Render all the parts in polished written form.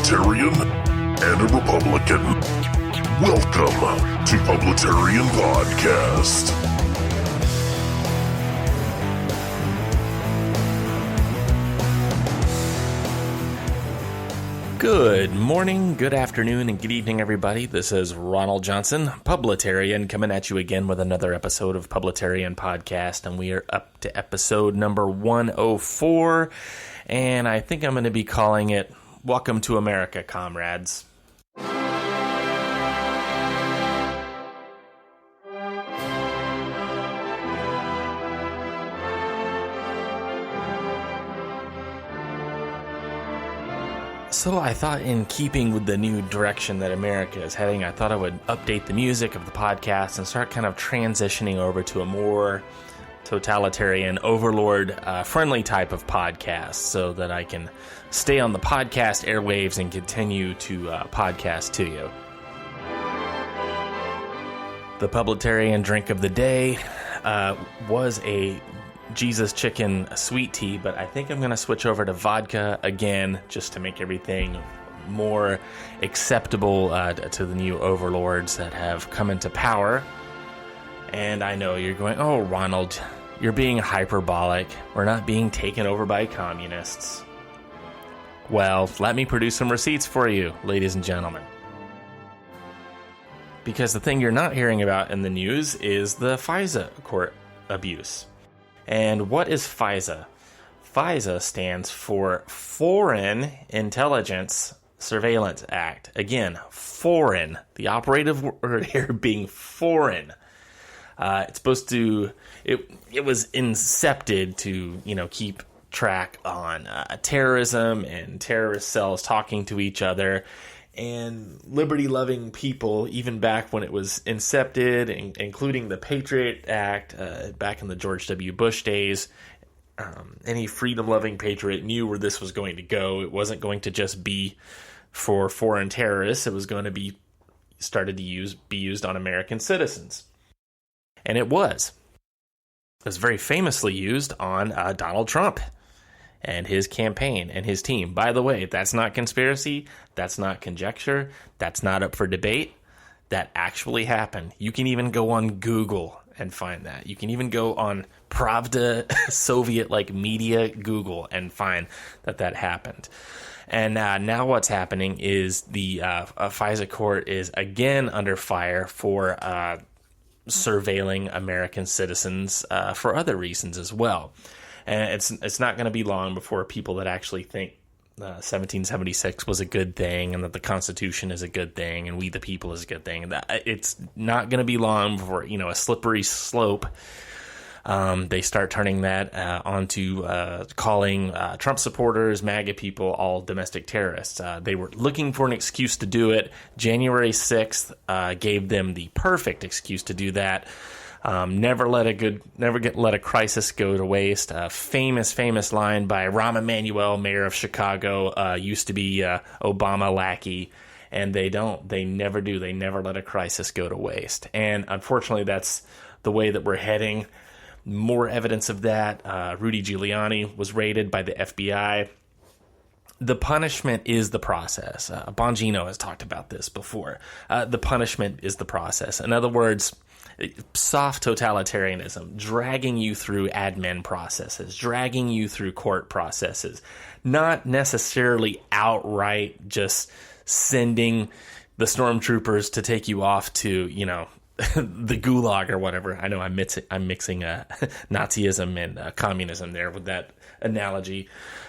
Publitarian and a Republican. Welcome to Publitarian Podcast. Good morning, good afternoon, and good evening, everybody. This is Ronald Johnson, Publitarian, coming at you again with another episode of Publitarian Podcast, and we are up to episode number 104, and I think I'm going to be calling it Welcome to America, Comrades. So I thought, in keeping with the new direction that America is heading, I thought I would update the music of the podcast and start kind of transitioning over to a more totalitarian, overlord-friendly type of podcast so that I can stay on the podcast airwaves and continue to podcast to you. The Publitarian drink of the day was a Jesus chicken sweet tea, but I think I'm going to switch over to vodka again just to make everything more acceptable to the new overlords that have come into power. And I know you're going, oh, Ronald, you're being hyperbolic. We're not being taken over by communists. Well, let me produce some receipts for you, ladies and gentlemen. Because the thing you're not hearing about in the news is the FISA court abuse. And what is FISA? FISA stands for Foreign Intelligence Surveillance Act. Again, foreign. The operative word here being foreign. It's supposed to. It was incepted to keep track on terrorism and terrorist cells talking to each other. And liberty-loving people, even back when it was incepted, including the Patriot Act back in the George W. Bush days, any freedom-loving patriot knew where this was going to go. It wasn't going to just be for foreign terrorists. It was going to be used on American citizens. And it was. It was very famously used on Donald Trump and his campaign and his team. By the way, that's not conspiracy, that's not conjecture, that's not up for debate. That actually happened. You can even go on Google and find that. You can even go on PRAVDA, Soviet-like media Google, and find that happened. And now what's happening is the FISA court is again under fire for surveilling American citizens for other reasons as well. And it's not going to be long before people that actually think 1776 was a good thing and that the Constitution is a good thing and we the people is a good thing. It's not going to be long before, a slippery slope. They start turning that onto calling Trump supporters, MAGA people, all domestic terrorists. They were looking for an excuse to do it. January 6th gave them the perfect excuse to do that. Never let a crisis go to waste. Famous line by Rahm Emanuel, mayor of Chicago, used to be Obama lackey, and they never do. They never let a crisis go to waste. And unfortunately, that's the way that we're heading. More evidence of that. Rudy Giuliani was raided by the FBI. The punishment is the process. Bongino has talked about this before. The punishment is the process. In other words, soft totalitarianism, dragging you through admin processes, dragging you through court processes, not necessarily outright just sending the stormtroopers to take you off to, the gulag or whatever. I know I'm mixing Nazism and communism there with that analogy,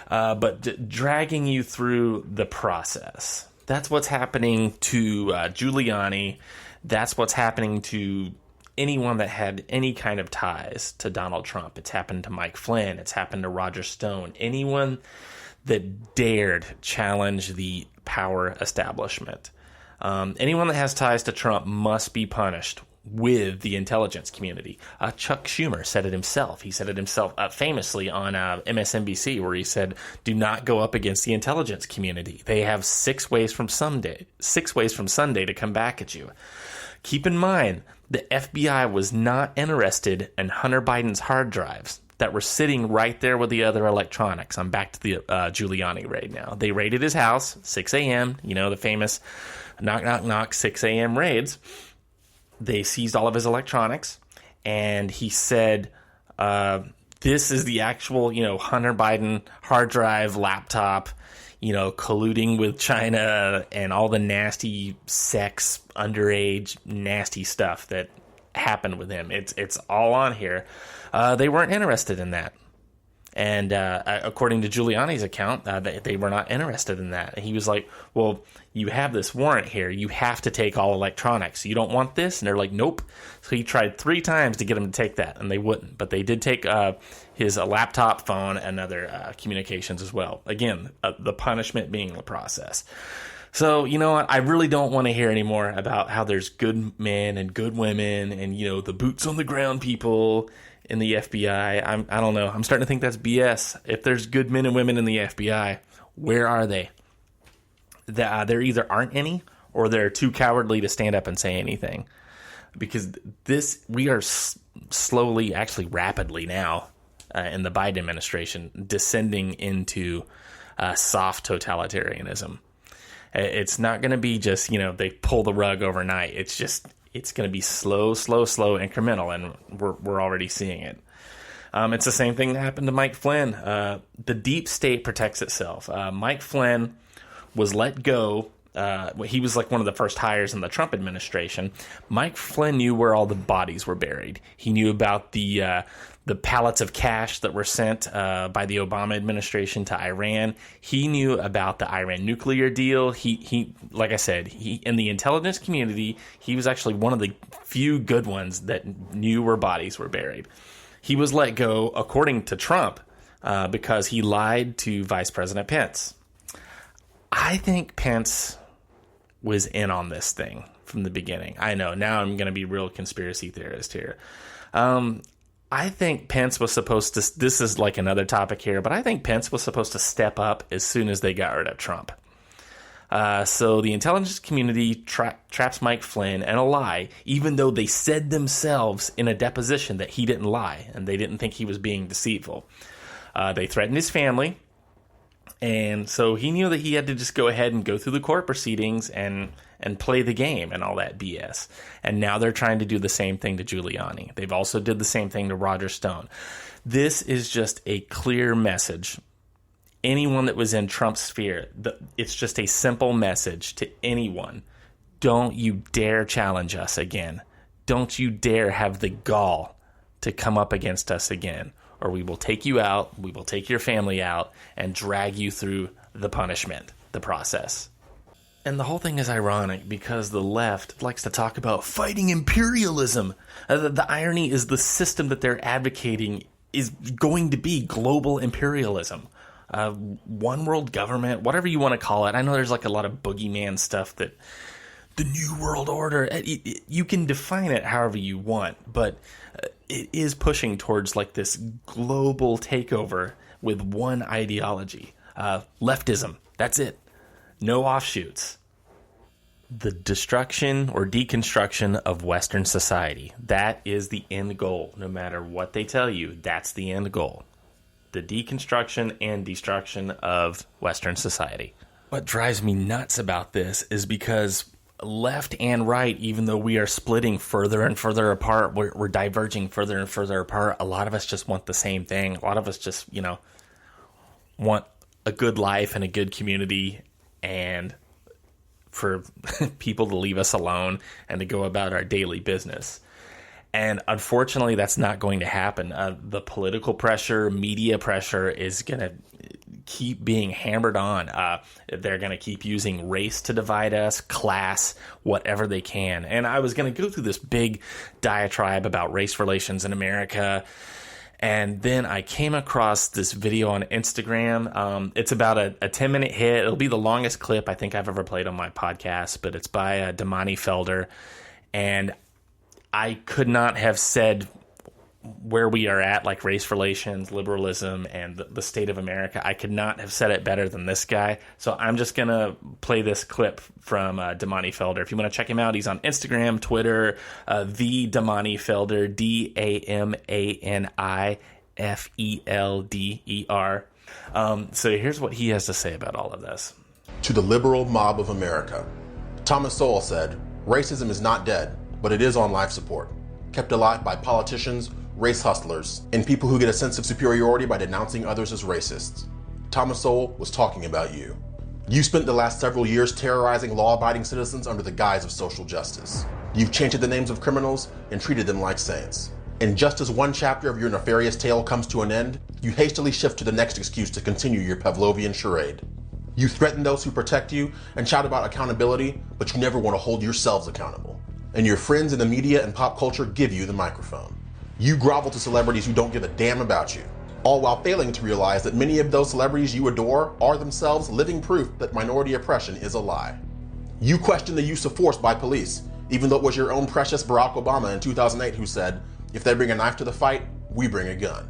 but dragging you through the process. That's what's happening to Giuliani. That's what's happening to anyone that had any kind of ties to Donald Trump. It's happened to Mike Flynn. It's happened to Roger Stone. Anyone that dared challenge the power establishment. Anyone that has ties to Trump must be punished with the intelligence community. Chuck Schumer said it himself. He said it himself famously on MSNBC, where he said, "Do not go up against the intelligence community. They have 6 ways from Sunday to come back at you." Keep in mind, the FBI was not interested in Hunter Biden's hard drives. that were sitting right there with the other electronics. I'm back to the Giuliani raid now. They raided his house, 6 a.m., the famous knock, knock, knock, 6 a.m. raids. They seized all of his electronics, and he said, this is the actual, Hunter Biden hard drive laptop, colluding with China and all the nasty sex, underage, nasty stuff that happened with him. It's all on here. They weren't interested in that. And according to Giuliani's account, they were not interested in that. And he was like, well, you have this warrant here. You have to take all electronics. You don't want this? And they're like, nope. So he tried 3 times to get them to take that, and they wouldn't. But they did take his laptop, phone, and other communications as well. Again, the punishment being the process. So, you know what? I really don't want to hear anymore about how there's good men and good women and, the boots on the ground people in the FBI. I don't know. I'm starting to think that's BS. If there's good men and women in the FBI, where are they? There either aren't any, or they're too cowardly to stand up and say anything. Because we are slowly, actually rapidly now, in the Biden administration, descending into soft totalitarianism. It's not going to be just, they pull the rug overnight. It's going to be slow, incremental, and we're already seeing it. It's the same thing that happened to Mike Flynn. The deep state protects itself. Mike Flynn was let go. He was like one of the first hires in the Trump administration. Mike Flynn knew where all the bodies were buried. He knew about the pallets of cash that were sent by the Obama administration to Iran. He knew about the Iran nuclear deal. He like I said, in the intelligence community, he was actually one of the few good ones that knew where bodies were buried. He was let go, according to Trump, because he lied to Vice President Pence. I think Pence was in on this thing from the beginning. I know, now I'm going to be real conspiracy theorist here. I think Pence was supposed to, this is like another topic here, but I think Pence was supposed to step up as soon as they got rid of Trump. So the intelligence community traps Mike Flynn in a lie, even though they said themselves in a deposition that he didn't lie, and they didn't think he was being deceitful. They threatened his family, and so he knew that he had to just go ahead and go through the court proceedings and play the game and all that BS. And now they're trying to do the same thing to Giuliani. They've also did the same thing to Roger Stone. This is just a clear message. Anyone that was in Trump's sphere, it's just a simple message to anyone. Don't you dare challenge us again. Don't you dare have the gall to come up against us again, or we will take you out, we will take your family out, and drag you through the punishment, the process. And the whole thing is ironic because the left likes to talk about fighting imperialism. The irony is the system that they're advocating is going to be global imperialism. One world government, whatever you want to call it. I know there's like a lot of boogeyman stuff that the new world order, you can define it however you want, but it is pushing towards like this global takeover with one ideology. Leftism, that's it. No offshoots. The destruction or deconstruction of Western society. That is the end goal. No matter what they tell you, that's the end goal. The deconstruction and destruction of Western society. What drives me nuts about this is because left and right, even though we are splitting further and further apart, we're diverging further and further apart, a lot of us just want the same thing. A lot of us just, want a good life and a good community, and for people to leave us alone and to go about our daily business. And unfortunately, that's not going to happen. The political pressure, media pressure is going to keep being hammered on. They're going to keep using race to divide us, class, whatever they can. And I was going to go through this big diatribe about race relations in America. And then I came across this video on Instagram. It's about a 10-minute hit. It'll be the longest clip I think I've ever played on my podcast, but it's by Damani Felder. And I could not have said where we are at, like race relations, liberalism, and the state of America. I could not have said it better than this guy. So I'm just going to play this clip from Damani Felder. If you want to check him out, he's on Instagram, Twitter, the Damani Felder, Damani, Felder. So here's what he has to say about all of this. To the liberal mob of America. Thomas Sowell said, "Racism is not dead, but it is on life support, kept alive by politicians, race hustlers, and people who get a sense of superiority by denouncing others as racists." Thomas Sowell was talking about you. You spent the last several years terrorizing law-abiding citizens under the guise of social justice. You've chanted the names of criminals and treated them like saints. And just as one chapter of your nefarious tale comes to an end, you hastily shift to the next excuse to continue your Pavlovian charade. You threaten those who protect you and shout about accountability, but you never want to hold yourselves accountable. And your friends in the media and pop culture give you the microphone. You grovel to celebrities who don't give a damn about you, all while failing to realize that many of those celebrities you adore are themselves living proof that minority oppression is a lie. You question the use of force by police, even though it was your own precious Barack Obama in 2008 who said, "If they bring a knife to the fight, we bring a gun."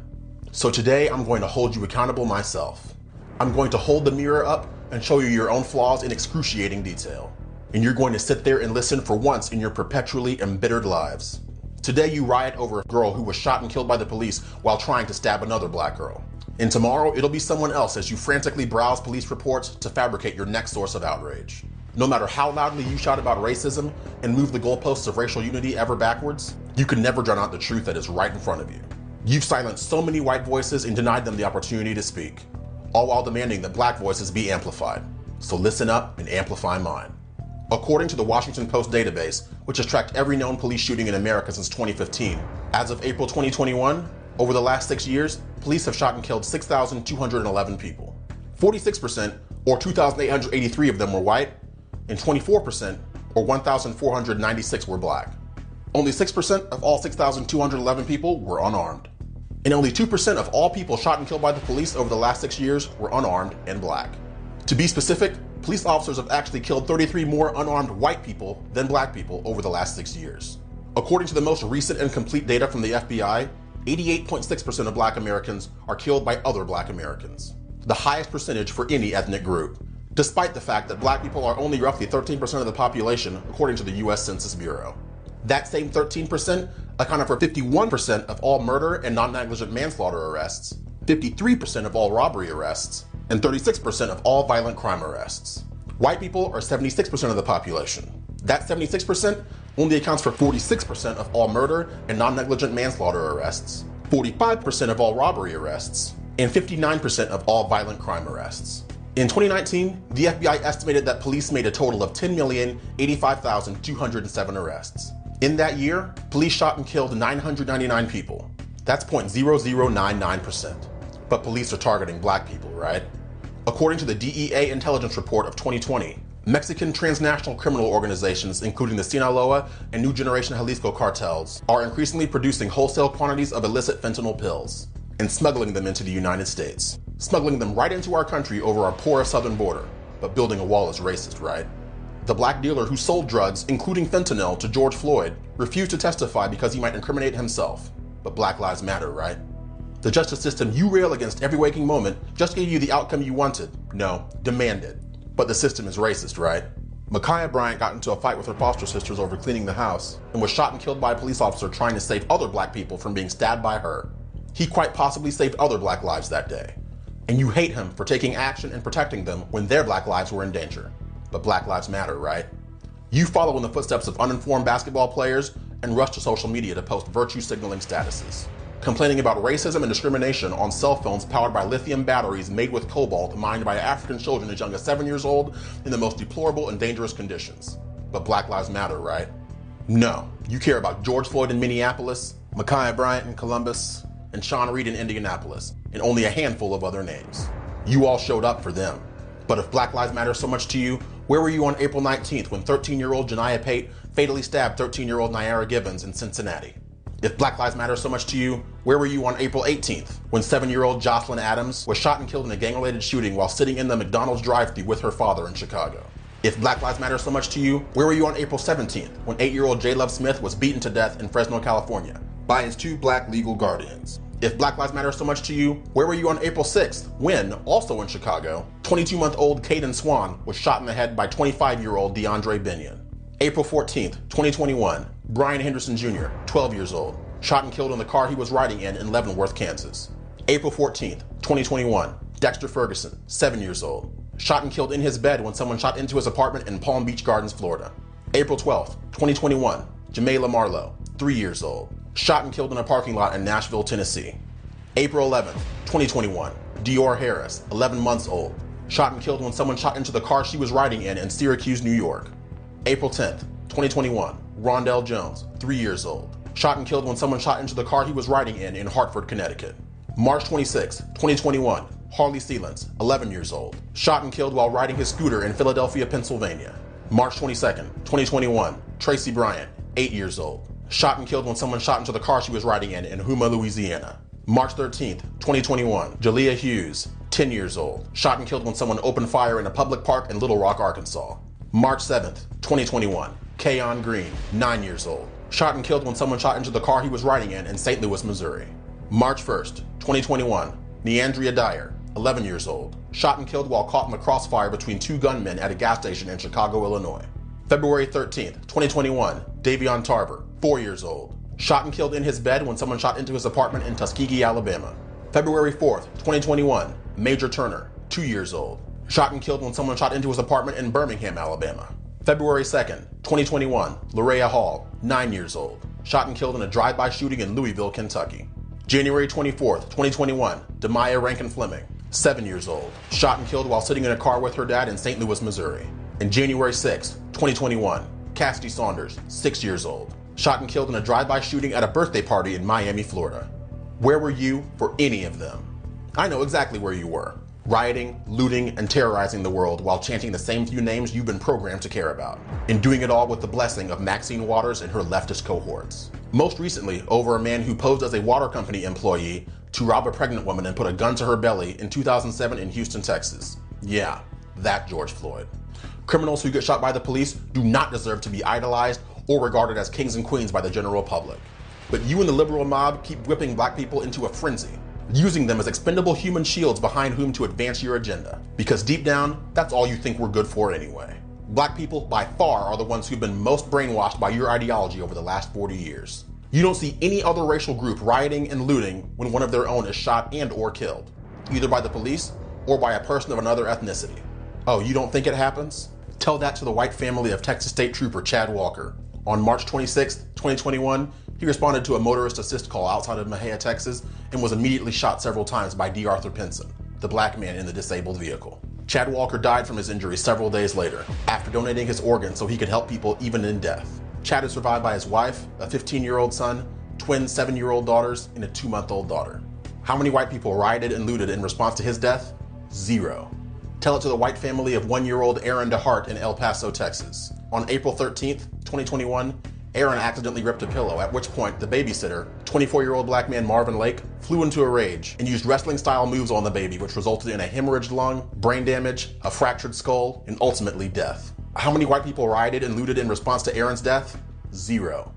So today I'm going to hold you accountable myself. I'm going to hold the mirror up and show you your own flaws in excruciating detail. And you're going to sit there and listen for once in your perpetually embittered lives. Today you riot over a girl who was shot and killed by the police while trying to stab another black girl. And tomorrow it'll be someone else as you frantically browse police reports to fabricate your next source of outrage. No matter how loudly you shout about racism and move the goalposts of racial unity ever backwards, you can never drown out the truth that is right in front of you. You've silenced so many white voices and denied them the opportunity to speak, all while demanding that black voices be amplified. So listen up and amplify mine. According to the Washington Post database, which has tracked every known police shooting in America since 2015, as of April 2021, over the last 6 years, police have shot and killed 6,211 people. 46%, or 2,883 of them were white, and 24%, or 1,496 were black. Only 6% of all 6,211 people were unarmed. And only 2% of all people shot and killed by the police over the last 6 years were unarmed and black. To be specific, police officers have actually killed 33 more unarmed white people than black people over the last 6 years. According to the most recent and complete data from the FBI, 88.6% of black Americans are killed by other black Americans, the highest percentage for any ethnic group, despite the fact that black people are only roughly 13% of the population according to the US Census Bureau. That same 13% accounted for 51% of all murder and non-negligent manslaughter arrests, 53% of all robbery arrests, and 36% of all violent crime arrests. White people are 76% of the population. That 76% only accounts for 46% of all murder and non-negligent manslaughter arrests, 45% of all robbery arrests, and 59% of all violent crime arrests. In 2019, the FBI estimated that police made a total of 10,085,207 arrests. In that year, police shot and killed 999 people. That's 0.0099%. But police are targeting black people, right? According to the DEA intelligence report of 2020, Mexican transnational criminal organizations, including the Sinaloa and New Generation Jalisco cartels, are increasingly producing wholesale quantities of illicit fentanyl pills and smuggling them into the United States. Smuggling them right into our country over our porous southern border. But building a wall is racist, right? The black dealer who sold drugs, including fentanyl, to George Floyd refused to testify because he might incriminate himself. But Black Lives Matter, right? The justice system you rail against every waking moment just gave you the outcome you wanted. No, demanded. But the system is racist, right? Ma'Khia Bryant got into a fight with her foster sisters over cleaning the house and was shot and killed by a police officer trying to save other black people from being stabbed by her. He quite possibly saved other black lives that day. And you hate him for taking action and protecting them when their black lives were in danger. But Black Lives Matter, right? You follow in the footsteps of uninformed basketball players and rush to social media to post virtue signaling statuses, complaining about racism and discrimination on cell phones powered by lithium batteries made with cobalt mined by African children as young as 7 years old in the most deplorable and dangerous conditions. But Black Lives Matter, right? No, you care about George Floyd in Minneapolis, Ma'Khia Bryant in Columbus, and Sean Reed in Indianapolis, and only a handful of other names. You all showed up for them. But if Black Lives Matter so much to you, where were you on April 19th when 13-year-old Janiah Pate fatally stabbed 13-year-old Nyara Gibbons in Cincinnati? If Black Lives Matter so much to you, where were you on April 18th when 7-year-old Jocelyn Adams was shot and killed in a gang-related shooting while sitting in the McDonald's drive-thru with her father in Chicago? If Black Lives Matter so much to you, where were you on April 17th when 8-year-old J. Love Smith was beaten to death in Fresno, California by his 2 black legal guardians? If Black Lives Matter so much to you, where were you on April 6th when, also in Chicago, 22-month-old Caden Swan was shot in the head by 25-year-old DeAndre Binion? April 14th, 2021, Brian Henderson Jr., 12 years old, shot and killed in the car he was riding in Leavenworth, Kansas. April 14th, 2021, Dexter Ferguson, 7 years old, shot and killed in his bed when someone shot into his apartment in Palm Beach Gardens, Florida. April 12th, 2021, Jamela Marlowe, 3 years old, shot and killed in a parking lot in Nashville, Tennessee. April 11th, 2021, Dior Harris, 11 months old, shot and killed when someone shot into the car she was riding in Syracuse, New York. April 10th, 2021, Rondell Jones, 3 years old, shot and killed when someone shot into the car he was riding in Hartford, Connecticut. March 26, 2021, Harley Seelens, 11 years old, shot and killed while riding his scooter in Philadelphia, Pennsylvania. March 22nd, 2021, Tracy Bryant, 8 years old, shot and killed when someone shot into the car she was riding in Houma, Louisiana. March 13th, 2021, Jalea Hughes, 10 years old, shot and killed when someone opened fire in a public park in Little Rock, Arkansas. March 7th, 2021, Kayon Green, 9 years old, shot and killed when someone shot into the car he was riding in St. Louis, Missouri. March 1st, 2021, Neandria Dyer, 11 years old, shot and killed while caught in the crossfire between two gunmen at a gas station in Chicago, Illinois. February 13th, 2021, Davion Tarver, 4 years old, shot and killed in his bed when someone shot into his apartment in Tuskegee, Alabama. February 4th, 2021, Major Turner, 2 years old, shot and killed when someone shot into his apartment in Birmingham, Alabama. February 2nd, 2021, Larea Hall, 9 years old, shot and killed in a drive-by shooting in Louisville, Kentucky. January 24th, 2021, Demaya Rankin Fleming, 7 years old, shot and killed while sitting in a car with her dad in St. Louis, Missouri. And January 6th, 2021, Cassidy Saunders, 6 years old, shot and killed in a drive-by shooting at a birthday party in Miami, Florida. Where were you for any of them? I know exactly where you were, rioting, looting, and terrorizing the world while chanting the same few names you've been programmed to care about, and doing it all with the blessing of Maxine Waters and her leftist cohorts. Most recently, over a man who posed as a water company employee to rob a pregnant woman and put a gun to her belly in 2007 in Houston, Texas. Yeah, that George Floyd. Criminals who get shot by the police do not deserve to be idolized or regarded as kings and queens by the general public. But you and the liberal mob keep whipping black people into a frenzy, using them as expendable human shields behind whom to advance your agenda. Because deep down, that's all you think we're good for anyway. Black people, by far, are the ones who've been most brainwashed by your ideology over the last 40 years. You don't see any other racial group rioting and looting when one of their own is shot and or killed, either by the police or by a person of another ethnicity. Oh, you don't think it happens? Tell that to the white family of Texas State Trooper Chad Walker. On March 26, 2021, he responded to a motorist assist call outside of Mejia, Texas, and was immediately shot several times by D. Arthur Pinson, the black man in the disabled vehicle. Chad Walker died from his injuries several days later, after donating his organs so he could help people even in death. Chad is survived by his wife, a 15-year-old son, twin 7-year-old daughters, and a 2-month-old daughter. How many white people rioted and looted in response to his death? 0. Tell it to the white family of 1-year-old Aaron DeHart in El Paso, Texas. On April 13th, 2021, Aaron accidentally ripped a pillow, at which point the babysitter, 24-year-old black man Marvin Lake, flew into a rage and used wrestling-style moves on the baby, which resulted in a hemorrhaged lung, brain damage, a fractured skull, and ultimately death. How many white people rioted and looted in response to Aaron's death? 0.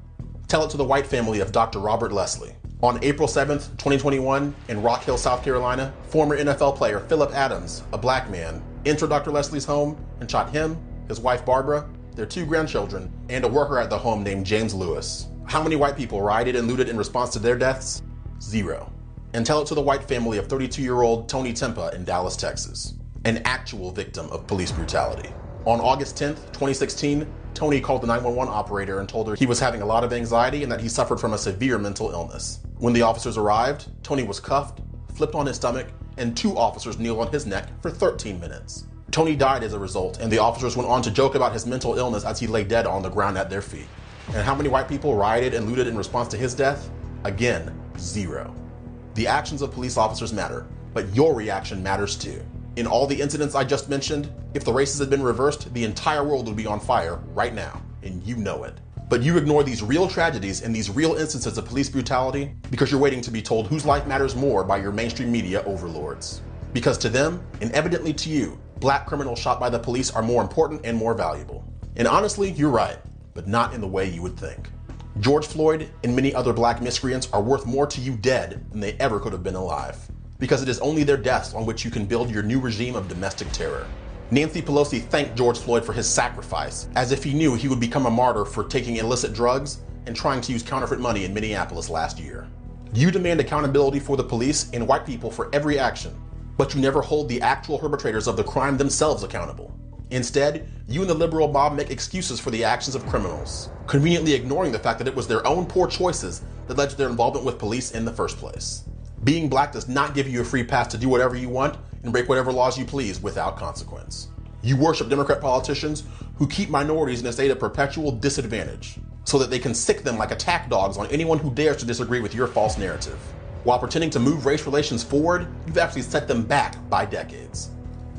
Tell it to the white family of Dr. Robert Leslie. On April 7th, 2021, in Rock Hill, South Carolina, former NFL player Philip Adams, a black man, entered Dr. Leslie's home and shot him, his wife Barbara, their 2 grandchildren, and a worker at the home named James Lewis. How many white people rioted and looted in response to their deaths? 0. And tell it to the white family of 32-year-old Tony Tempa in Dallas, Texas, an actual victim of police brutality. On August 10th, 2016, Tony called the 911 operator and told her he was having a lot of anxiety and that he suffered from a severe mental illness. When the officers arrived, Tony was cuffed, flipped on his stomach, and 2 officers kneeled on his neck for 13 minutes. Tony died as a result, and the officers went on to joke about his mental illness as he lay dead on the ground at their feet. And how many white people rioted and looted in response to his death? Again, 0. The actions of police officers matter, but your reaction matters too. In all the incidents I just mentioned, if the races had been reversed, the entire world would be on fire right now, and you know it. But you ignore these real tragedies and these real instances of police brutality because you're waiting to be told whose life matters more by your mainstream media overlords. Because to them, and evidently to you, black criminals shot by the police are more important and more valuable. And honestly, you're right, but not in the way you would think. George Floyd and many other black miscreants are worth more to you dead than they ever could have been alive. Because it is only their deaths on which you can build your new regime of domestic terror. Nancy Pelosi thanked George Floyd for his sacrifice, as if he knew he would become a martyr for taking illicit drugs and trying to use counterfeit money in Minneapolis last year. You demand accountability for the police and white people for every action, but you never hold the actual perpetrators of the crime themselves accountable. Instead, you and the liberal mob make excuses for the actions of criminals, conveniently ignoring the fact that it was their own poor choices that led to their involvement with police in the first place. Being black does not give you a free pass to do whatever you want and break whatever laws you please without consequence. You worship Democrat politicians who keep minorities in a state of perpetual disadvantage so that they can sick them like attack dogs on anyone who dares to disagree with your false narrative. While pretending to move race relations forward, you've actually set them back by decades.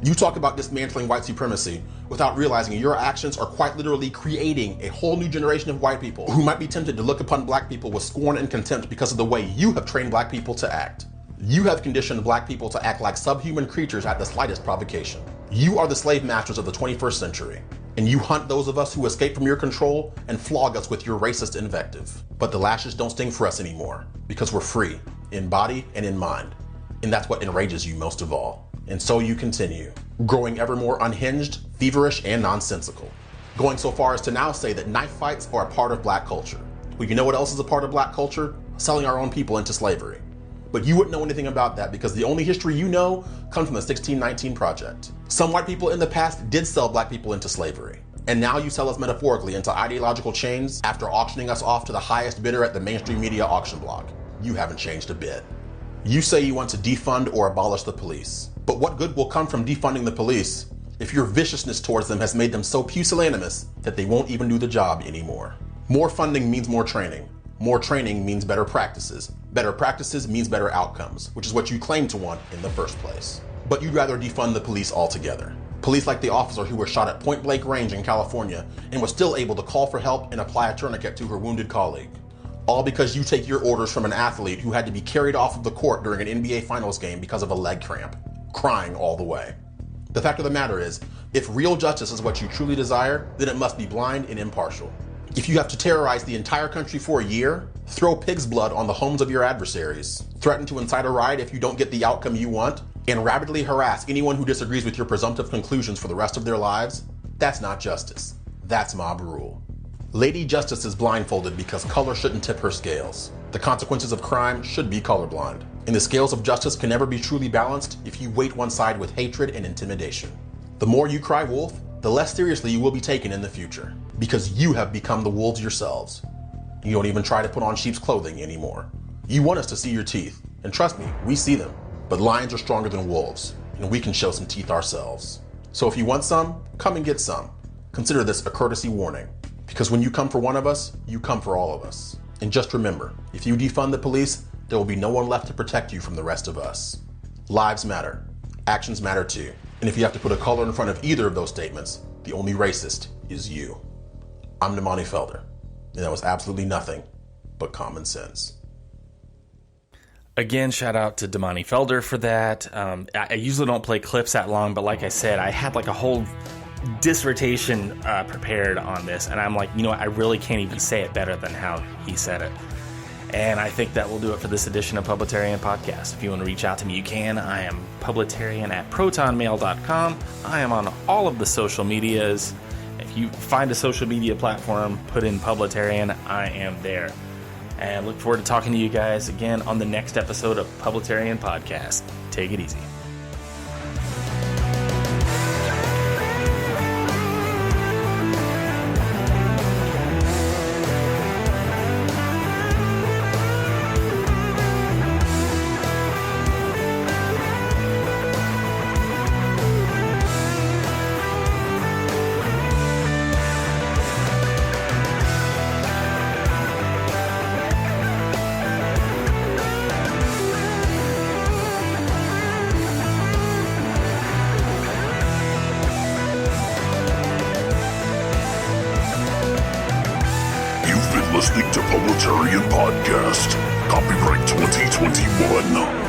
You talk about dismantling white supremacy without realizing your actions are quite literally creating a whole new generation of white people who might be tempted to look upon black people with scorn and contempt because of the way you have trained black people to act. You have conditioned black people to act like subhuman creatures at the slightest provocation. You are the slave masters of the 21st century, and you hunt those of us who escape from your control and flog us with your racist invective. But the lashes don't sting for us anymore, because we're free, in body and in mind. And that's what enrages you most of all. And so you continue, growing ever more unhinged, feverish, and nonsensical. Going so far as to now say that knife fights are a part of black culture. Well, you know what else is a part of black culture? Selling our own people into slavery. But you wouldn't know anything about that because the only history you know comes from the 1619 Project. Some white people in the past did sell black people into slavery. And now you sell us metaphorically into ideological chains after auctioning us off to the highest bidder at the mainstream media auction block. You haven't changed a bit. You say you want to defund or abolish the police. But what good will come from defunding the police if your viciousness towards them has made them so pusillanimous that they won't even do the job anymore? More funding means more training. More training means better practices. Better practices means better outcomes, which is what you claim to want in the first place. But you'd rather defund the police altogether. Police like the officer who was shot at point-blank range in California and was still able to call for help and apply a tourniquet to her wounded colleague. All because you take your orders from an athlete who had to be carried off of the court during an NBA Finals game because of a leg cramp, crying all the way. The fact of the matter is, if real justice is what you truly desire, then it must be blind and impartial. If you have to terrorize the entire country for a year, throw pig's blood on the homes of your adversaries, threaten to incite a riot if you don't get the outcome you want, and rapidly harass anyone who disagrees with your presumptive conclusions for the rest of their lives, that's not justice. That's mob rule. Lady Justice is blindfolded because color shouldn't tip her scales. The consequences of crime should be colorblind. And the scales of justice can never be truly balanced if you weight one side with hatred and intimidation. The more you cry wolf, the less seriously you will be taken in the future, because you have become the wolves yourselves. You don't even try to put on sheep's clothing anymore. You want us to see your teeth, and trust me, we see them. But lions are stronger than wolves, and we can show some teeth ourselves. So if you want some, come and get some. Consider this a courtesy warning, because when you come for one of us, you come for all of us. And just remember, if you defund the police, there will be no one left to protect you from the rest of us. Lives matter. Actions matter too. And if you have to put a color in front of either of those statements, the only racist is you. I'm Damani Felder, and that was absolutely nothing but common sense. Again, shout out to Damani Felder for that. I usually don't play clips that long, but like I said, I had like a whole dissertation prepared on this, and I'm like, you know what, I really can't even say it better than how he said it. And I think that will do it for this edition of Publitarian Podcast. If you want to reach out to me, you can. I am publitarian@protonmail.com. I am on all of the social medias. If you find a social media platform, put in Publitarian, I am there. And look forward to talking to you guys again on the next episode of Publitarian Podcast. Take it easy. Listening to Publitarian Podcast. Copyright 2021.